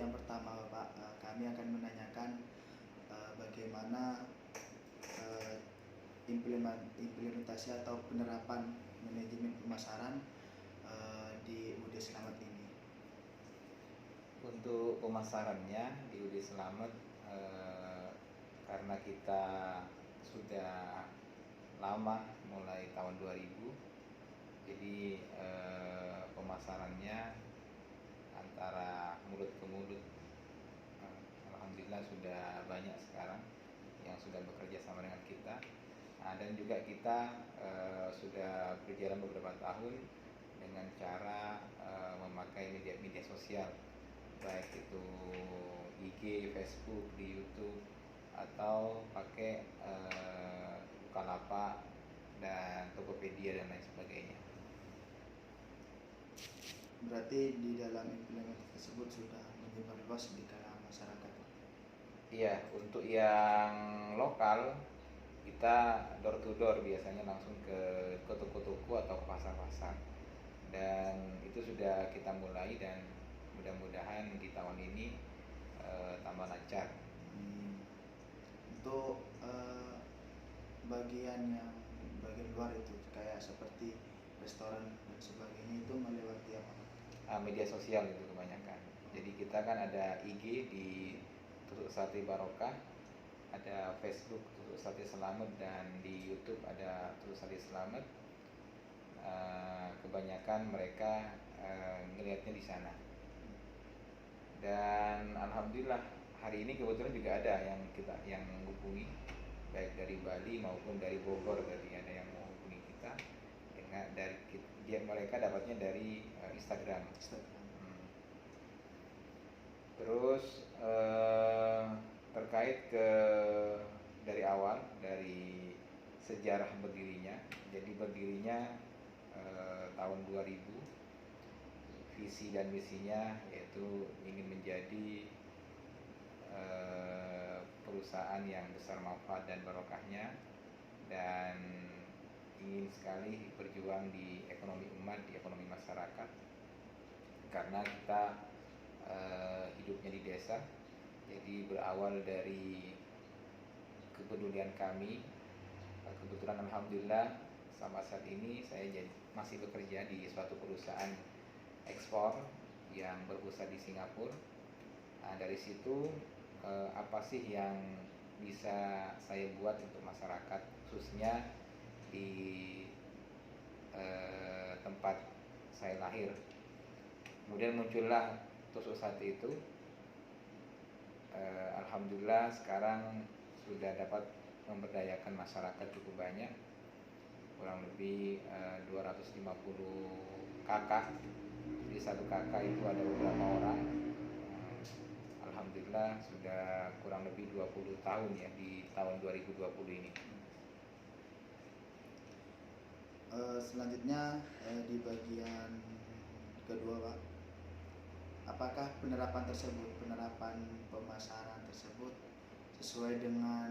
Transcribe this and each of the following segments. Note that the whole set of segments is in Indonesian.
yang pertama Bapak, kami akan menanyakan bagaimana implementasi atau penerapan manajemen pemasaran di UD Selamat ini. Untuk pemasarannya di UD Selamat, karena kita sudah lama, mulai tahun 2000, jadi pemasarannya antara mulut ke mulut. Alhamdulillah sudah banyak sekarang yang sudah bekerja sama dengan kita. Dan juga kita sudah berjalan beberapa tahun dengan cara memakai media sosial, baik itu IG, Facebook, di YouTube, atau pakai Bukalapak dan Tokopedia dan lain sebagainya. Berarti di dalam implementasi tersebut sudah menyebar luas di kalangan masyarakat. Iya, untuk yang lokal kita door to door, biasanya langsung ke toko-toko atau ke pasar-pasar, dan itu sudah kita mulai, dan mudah-mudahan di tahun ini tambah lancar. Untuk bagian luar itu kayak seperti restoran dan sebagainya itu melewati apa? Media sosial itu kebanyakan. Jadi kita kan ada IG di Tusuk Sate Barokah, ada Facebook Tusuk Sate Selamat, dan di YouTube ada Tusuk Sate Selamat. Kebanyakan mereka ngelihatnya di sana. Dan alhamdulillah hari ini kebetulan juga ada yang menghubungi, baik dari Bali maupun dari Bogor, tadi ada yang menghubungi kita dengan mereka dapatnya dari Instagram. Terus terkait dari awal, dari sejarah berdirinya. Jadi berdirinya tahun 2000. Visi dan misinya yaitu ingin menjadi perusahaan yang besar manfaat dan barokahnya, dan ingin sekali berjuang di ekonomi umat, di ekonomi masyarakat, karena kita hidupnya di desa. Jadi berawal dari kepedulian kami, kebetulan alhamdulillah sampai saat ini saya masih bekerja di suatu perusahaan ekspor yang berpusat di Singapura. Dari situ apa sih yang bisa saya buat untuk masyarakat, khususnya di tempat saya lahir. Kemudian muncullah tusuk sate itu. Alhamdulillah sekarang sudah dapat memberdayakan masyarakat cukup banyak, kurang lebih 250 kakak. Di satu kakak itu ada beberapa orang. Alhamdulillah sudah kurang lebih 20 tahun ya di tahun 2020 ini. Selanjutnya di bagian kedua Pak, apakah penerapan pemasaran tersebut sesuai dengan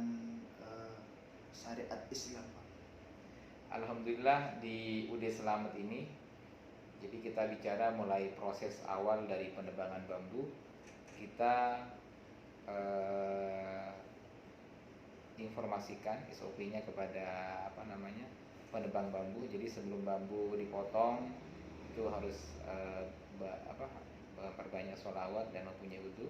syariat Islam Pak? Alhamdulillah di UD Selamat ini, jadi kita bicara mulai proses awal dari penebangan bambu. Kita informasikan SOP-nya kepada penebang bambu. Jadi sebelum bambu dipotong itu harus perbanyak sholawat dan mempunyai wudu.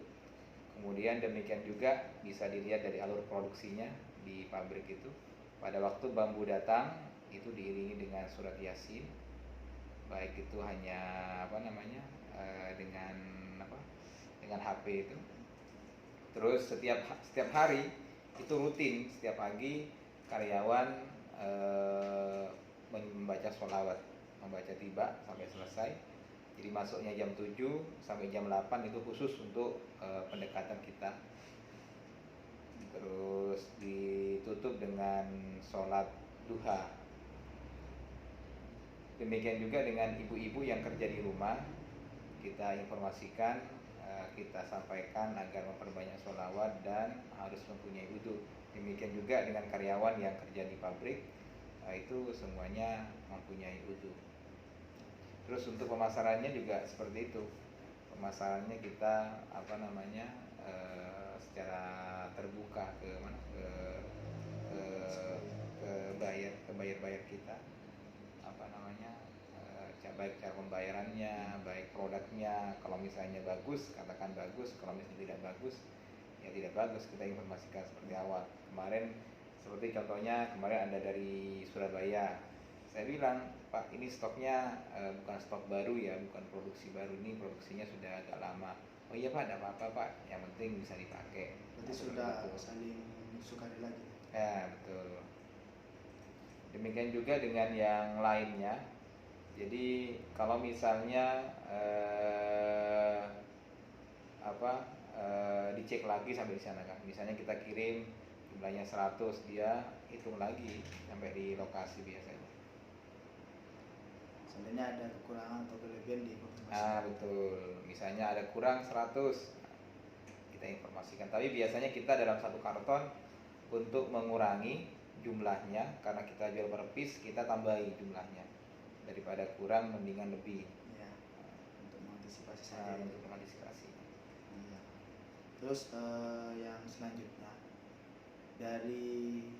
Kemudian demikian juga bisa dilihat dari alur produksinya di pabrik itu. Pada waktu bambu datang itu diiringi dengan surat Yasin, baik itu hanya dengan HP itu. Terus setiap hari itu rutin, setiap pagi karyawan membaca sholawat, membaca tiba sampai selesai. Jadi masuknya jam 7 sampai jam 8 itu khusus untuk pendekatan kita. Terus ditutup dengan sholat duha. Demikian juga dengan ibu-ibu yang kerja di rumah, kita informasikan, kita sampaikan agar memperbanyak sholawat dan harus mempunyai wudu. Demikian juga dengan karyawan yang kerja di pabrik, itu semuanya mempunyai wudu. Terus untuk pemasarannya juga seperti itu. permasalahannya kita apa namanya secara terbuka ke mana ke ke bayar kita apa namanya baik cara pembayarannya, baik produknya. Kalau misalnya bagus, katakan bagus. Kalau misalnya tidak bagus, ya tidak bagus. Kita informasikan seperti awal. Kemarin seperti contohnya kemarin ada dari Surabaya. Saya bilang, Pak, ini stoknya bukan stok baru ya, bukan produksi baru, ini produksinya sudah agak lama. Oh iya Pak, tidak apa-apa Pak, yang penting bisa dipakai. Berarti sudah saling sukarela gitu. Ya betul. Demikian juga dengan yang lainnya. Jadi kalau misalnya dicek lagi sampai di sana kan. Misalnya kita kirim jumlahnya 100, dia hitung lagi sampai di lokasi biasanya. Seandainya ada kekurangan atau kelebihan di informasi. Betul. Misalnya ada kurang 100, kita informasikan. Tapi biasanya kita dalam satu karton untuk mengurangi jumlahnya, karena kita jual per piece, kita tambahi jumlahnya. Daripada kurang mendingan lebih. Ya, untuk mengantisipasi saja. Untuk mengantisipasi. Iya. Terus yang selanjutnya dari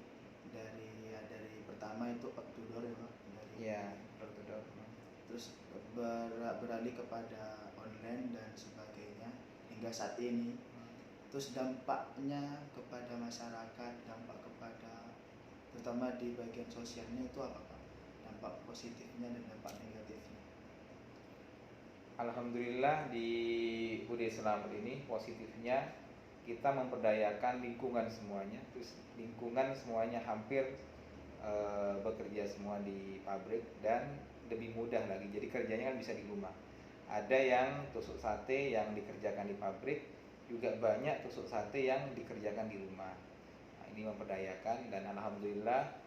pertama itu up to door ya Pak. Door to door. Terus beralih kepada online dan sebagainya hingga saat ini. Terus dampaknya kepada masyarakat, dampak kepada terutama di bagian sosialnya itu apa Pak? Dampak positifnya dan dampak negatifnya. Alhamdulillah di UD Selamat ini positifnya kita memperdayakan lingkungan semuanya. Terus lingkungan semuanya hampir bekerja semua di pabrik dan lebih mudah lagi. Jadi kerjanya kan bisa di rumah. Ada yang tusuk sate yang dikerjakan di pabrik, juga banyak tusuk sate yang dikerjakan di rumah. Nah, ini memperdayakan dan alhamdulillah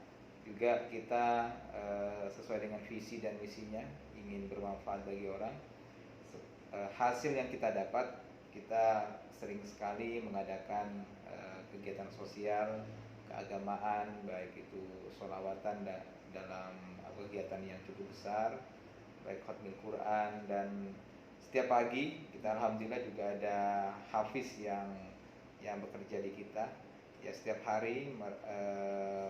juga kita sesuai dengan visi dan misinya ingin bermanfaat bagi orang. Hasil yang kita dapat, kita sering sekali mengadakan kegiatan sosial, keagamaan, baik itu sholawatan dalam kegiatan yang cukup besar, baik khatmil Quran, dan setiap pagi kita alhamdulillah juga ada hafiz yang bekerja di kita. Ya setiap hari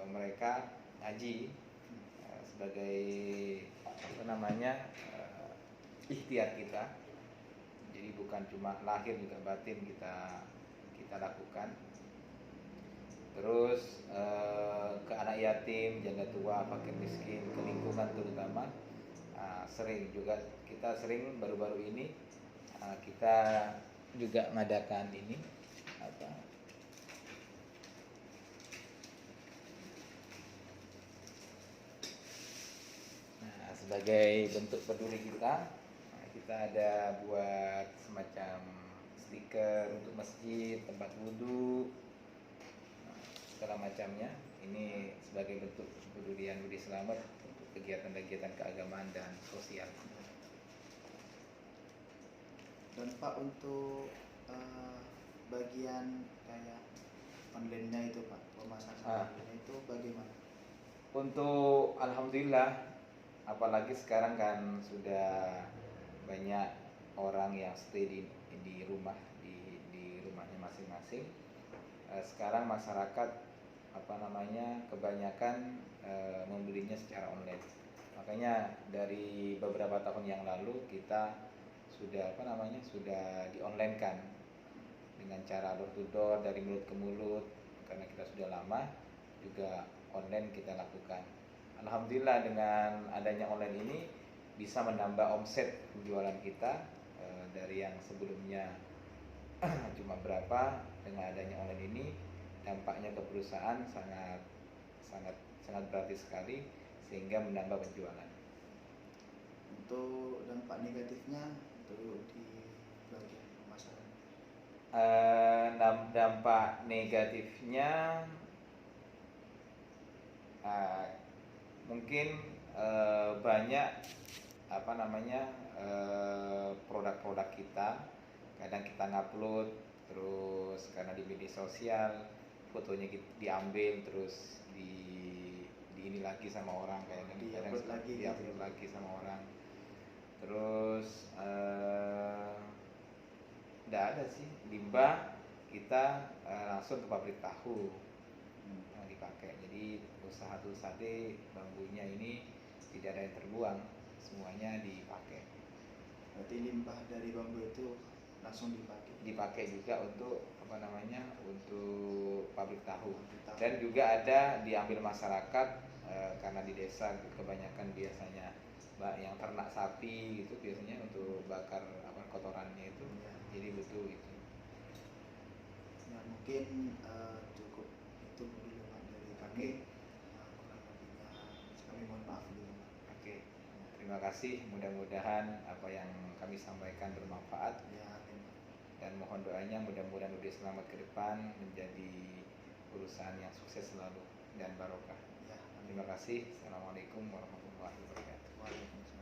mereka ngaji sebagai apa namanya ikhtiar kita. Jadi bukan cuma lahir, juga batin kita lakukan. Terus ke anak yatim, janda tua, fakir miskin, ke lingkungan terutama sering juga kita sering baru-baru ini kita juga mengadakan ini apa sebagai bentuk peduli kita ada buat semacam stiker untuk masjid, tempat wudhu, segala macamnya. Ini sebagai bentuk kepedulian Budi Selamat untuk kegiatan-kegiatan keagamaan dan sosial. Dan Pak untuk bagian kayak online-nya itu Pak, pemasaran itu bagaimana? Untuk alhamdulillah, apalagi sekarang kan sudah banyak orang yang stay di rumah, di rumahnya masing-masing. Sekarang masyarakat kebanyakan membelinya secara online. Makanya dari beberapa tahun yang lalu kita sudah sudah di online kan dengan cara door to door, dari mulut ke mulut, karena kita sudah lama juga online kita lakukan. Alhamdulillah dengan adanya online ini bisa menambah omset penjualan kita dari yang sebelumnya cuma berapa. Dengan adanya online ini dampaknya ke perusahaan sangat berarti sekali, sehingga menambah penjualan. Untuk dampak negatifnya untuk di bagian pemasaran, dampak negatifnya mungkin banyak produk-produk kita kadang kita ngupload terus karena di media sosial fotonya diambil terus di ini lagi sama orang, kadang diupload lagi sama orang. Terus Tidak ada sih limbah, kita langsung ke pabrik tahu yang dipakai. Jadi usaha tuh sate bambunya ini tidak ada yang terbuang, semuanya dipakai. Berarti limbah dari bambu itu langsung Dipakai juga untuk untuk pabrik tahu. Pabrik tahu. Dan juga ada diambil masyarakat karena di desa kebanyakan biasanya yang ternak sapi gitu, biasanya untuk bakar kotorannya itu. Ya. Jadi butuh itu. Ya, mungkin cukup itu dulu Pak dari kami. Kurang lebihnya kami mohon maaf dulu Pak. Oke. Terima kasih, mudah-mudahan apa yang kami sampaikan bermanfaat. Ya, dan mohon doanya mudah-mudahan Ude selamat ke depan menjadi perusahaan yang sukses selalu dan barokah. Ya, Terima kasih. Assalamualaikum warahmatullahi wabarakatuh. Waalaikumsalam.